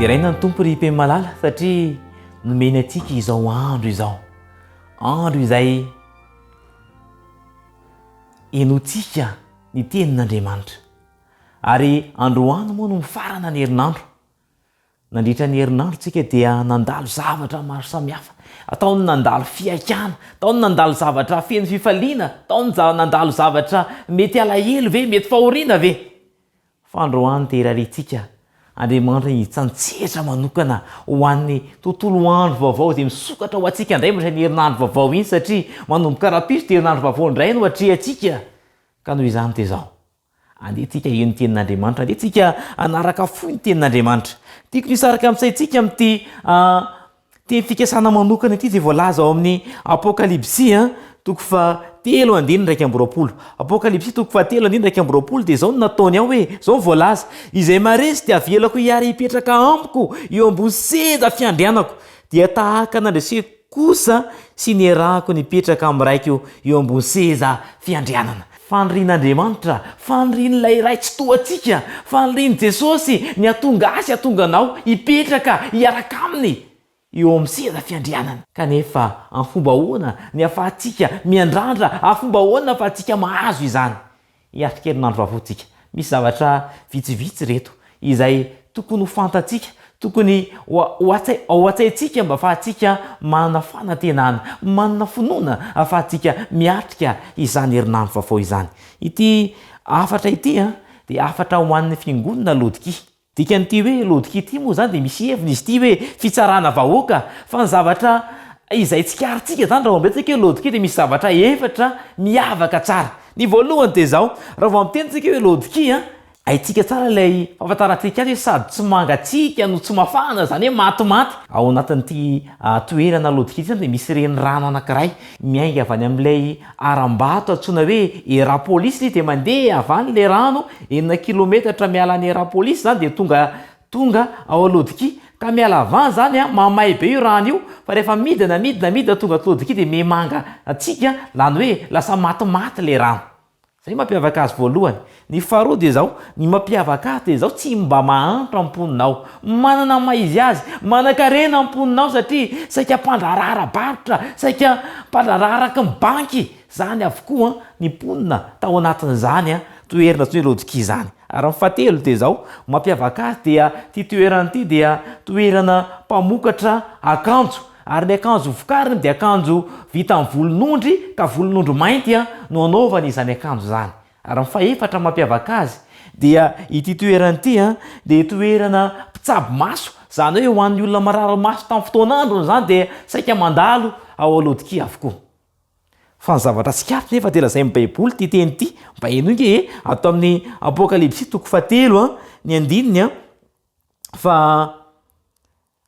dia raina ny tompo ry mpeny malala satria nomeny atsika izao andro izay enotsika ny tenin'Andriamanitra ary androany moa no mifarana ny herinandro. Nandritra ny herinandro tsika dia nandalo zavatra maro samihafa, ataony nandalo fiakana, ataony nandalo zavatra feno fifaliana, ataony nandalo zavatra mety alahelo ve, mety fahoriana ve. Fa androany dia raharentsika Andriamanitra hitsantsehatra manokana ho an'ny tontolo andro vaovao izay misokatra ho antsika indray mandray ny herinandro vaovao iny, satria manomboka rahapiso dia herinandro vaovao indray no atrehantsika. Ka noho izany dia izao andehantsika eo ny tenin'Andriamanitra, andehantsika anaraka fohy ny tenin'Andriamanitra. Tiako nisaraka amin'saintsika amin'ity teny fikasana manokana ity izay voalaza ao amin'ny Apokalipsia toko fa 3:20. Apokalipsia toko fa 3:20 dia izao no nataony ao hoe, izao voalaza: izay maresy dia avelako hiara hipetraka amiko eo ambony seza fiandrianako, dia tahaka nandreseko kosa sy niarahako nipetraka amin'iraiko eo ambony seza fiandrianana. Fanirian'Andriamanitra, fanirian'ilay ray tsy toantsika, fanirian' Jesosy ny atonga asy atonganao hipetraka hiaraka aminy eo amin'ny seza fiandrianana. Kanefa amin'ny fomba ahoana ny ahafahantsika miandrandra, amin'ny fomba ahoana ahafahantsika mahazo izany? Hiatrika herinandro vaovao. Misy zavatra vitsivitsy reto izay tokony ho fantatsika, tokony ao atsaintsika mba ahafahantsika manana fanantenana, manana finoana ahafahantsika miatrika izany herinandro vaovao izany. Ity afatra ity dia afatra ho an'ny fiangonana Laodikia. Dikan'ity hoe Laodikia ity moa zany dia misy heviny izy ity hoe fitsarana vahoaka, fa ny zavatra izay tsikarintsika zany raha ambetsika hoe Laodikia dia misy zavatra efatra miavaka tsara. Ny voalohany dia izao, raha vao mitenitsika hoe Laodikia, haitsika tsara ilay fahafantarantsika azy hoe sady tsy mangatsika no tsy mafana, zany hoe matimaty. Ao anatin'ity toerana Laodikia ity dia misy renirano anankiray miainga avy any amin'ilay aram-bato antsoina hoe Hierapolisy, dia mandeha avy any ilay rano 9 kilometatra miala any Hierapolisy zany dia tonga ao Laodikia. Ka miala avany zany mamay be io rano io, fa rehefa midina tonga ato Laodikia dia memanga atsika, lany hoe lasa matimaty ilay rano. Zay mampiavaka azy voalohany. Ny faharoa dia izao, ny mampiavaka azy dia izao, tsy mba mahantra amponinao, manana maizy azy, manan-karena amponinao, satria saika mpandrarara barotra, saika mpandrararaka ny banky, zany avokoa ny mponina tao anatin'izany toerana tsy hoe Laodikia izany. Ary ny fahatelo dia izao, mampiavaka azy dia ity toerana ity dia toerana mpamokatra akanjo, ary ny akanjo vokariny dia akanjo vita amin'ny volon'ondry, ka volon'ondry mainty no anaovany izany akanjo izany. Ary ny fahaefatra mampiavaka azy dia ity toerana ity dia toerana mpitsabo maso, zany hoe ho an'ny olona marary maso tamin'ny fotoan'androny zany dia saika mandalo ao Laodikia avokoa. Fa ny zavatra tsikaritry nefa dia lazain'ny Baiboly ity teny ity, mba enoinge ato amin'ny Apokalipsia toko fa 3:9 fa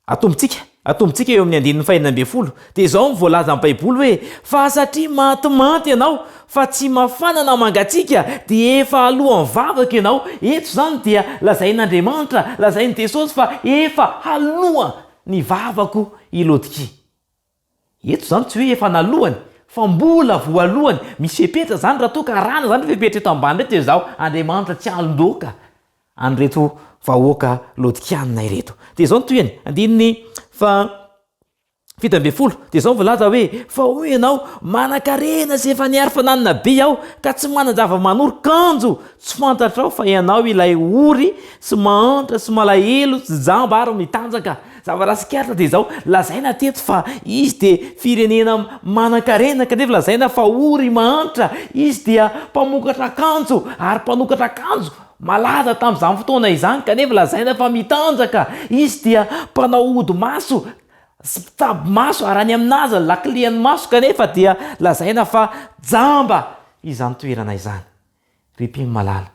atombontsika eo amin'ny 9:20 dia izao voalaza amin'ny Baiboly hoe, fa satria matimaty ianao fa tsy mafana na mangatsika dia efa alohan'ny vavaka ianao. Eto zany dia lazain'Andriamanitra, lazain'i Jesosy fa efa aloha ny vavako i Laodikia. Eto zany tsy hoe efa nalohany, fa mbola voalohany. Misy fepetra zany raha toa ka rana zany fepetra eto ambany reto, izao Andriamanitra tsy alondoka an'ireto vahoaka Laodikiana ireto. Dia izao ny toyany 7:20 dia izao voalaza hoe, fa hoy ianao manan-karena sy efa niary fananana be aho, ka tsy manan-java-manory kanjo tsy fantatrao fa ianao ilay ory sy mahantra sy malahelo sy jamba ary mitanjaka. Zavatra sikaritra dia izao lazaina teto fa izy dia firenena manan-karena, kanefa lazaina fa ory mahantra, izy dia mpamokatra akanjo ary mpanokatra akanjo malaza tamin'izany fotoana izany, kanefa lazaina fa mitanjaka, izy dia mpanao ody maso sy mpitsabo maso ary any aminazy lakilian'ny maso, kanefa dia lazaina fa jamba izany toerana izany. Ry-mpino malala,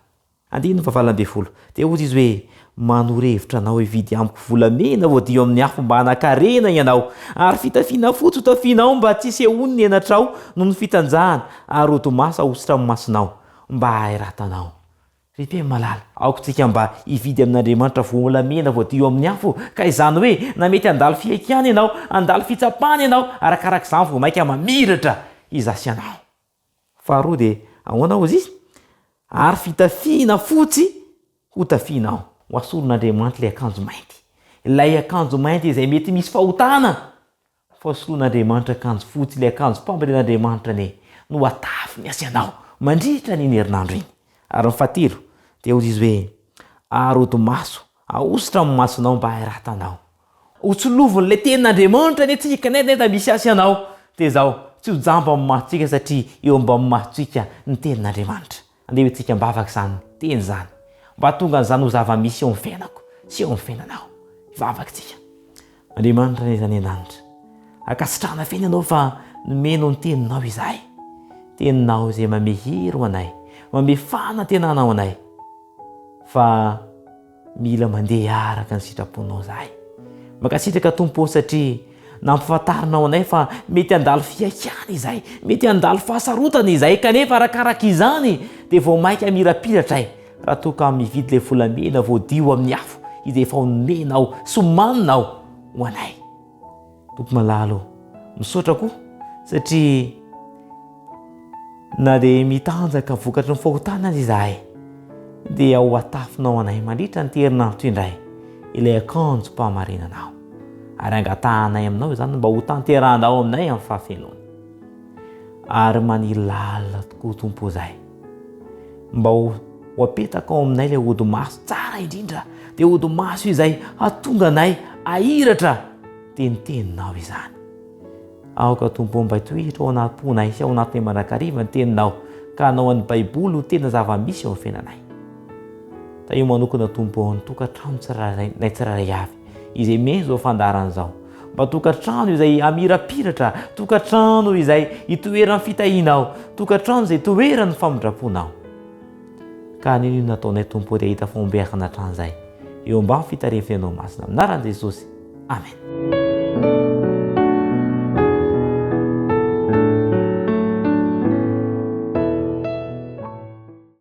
9:20 dia ozy izy hoe, manoro-hevitra anao hividy amiko volamena voadio amin'ny afo mba hanan-karena ianao, ary fitafiana fotsy ho tafianao mba tsy sehony ny enatrao noho ny fitanjahana, ary odomasa ahositra amin'ny masonao mba hahiratanao. Ry-mpino malala, aokontsika mba hividy amin'Andriamanitra volamena voadio amin'ny afo, ka izany hoe na mety handalo fiaikiana ianao, handalo fitsapana ianao, arakaraka izany vao maika mamiratra izasy anao. Faharoa dia ahoana ozy izy? Ary fitafiana fotsy ho tafianao. Ho asoron'Andriamanitra ilay akanjo mainty. ilay akanjo mainty izay mety misy fahotana fa soloan'andriamanitra akanjo fotsy ilay akanjo mpambaren'andriamanitra ny no atafy ny asianao mandritra n'iny herinandro iny. Ary mifatiro dia ozy izy hoe aroto maso ahositra amin'ny masonao mba haratanao hotsolovony le tenin'andriamanitra ny atsika neta misy asy anao dia zao tsy ho jamba amin'ny masotsika satria eo mba amin'ny masotsika ny tenin'andriamanitra. Andeha hoetsika mbavaka izany teny zany mba tonga n'izany ho zava-misy eo amin'ny fiainako sy eo amin'ny fiainanao. Ivavaka tsika. Andriamanitra nezany an-danitra akasitrahana fiaina anao fa nomeno ny teninao izahay, teninao izay mame hery anay, mame fanantenana ao anay fa mila mandeha araka ny sitraponao zahay. Makasitraka Tompo satria nampafantarinao anay fa mety handalo fiaikana izahay, mety handalo fahasarotana izahay kanefa arakaraka izany dia vao mainka mirapiratra raha toa ka mividy ilay volamena voadio amin'ny afo izay efa nomenao somaninao ho anay. Tompo malalo misaotra koa satria na dia mitanjaka vokatry ny fahotanana izahay dia ho atafinao anay mandritra ny herinandro indray ilay akanjo mpamarinanao ary angatahanay aminao izany mba ho tanterahanao aminay amin'ny fahafenony ary maniry lalina tokoa Tompo izahay mba ho apetaka ao aminay ilay odi-maso tsara indrindra dia odi-maso izay hatonga anay ahiratra teniteninao izany. Aoka Tompo mba hitohitra ao anaty ponay sy ao anaty manakariva ny teninao ka hanao an'ny baiboly ho tena zava-misy ao amin'ny fiainanay. Ta io manokana Tompo ny tokantrano tsirairay avy izay mezo fandaharana izao mba tokantrano izay amirapiratra, tokantrano izay hitoeran'ny fitahianao, tokantrano izay toeran'ny famindraponao. Ka nino nataonay Tompo dia hita fombeakana hatrany izay eo ambany fitahiry fiainao masina amin'ny anaran'i Jesosy. Amen.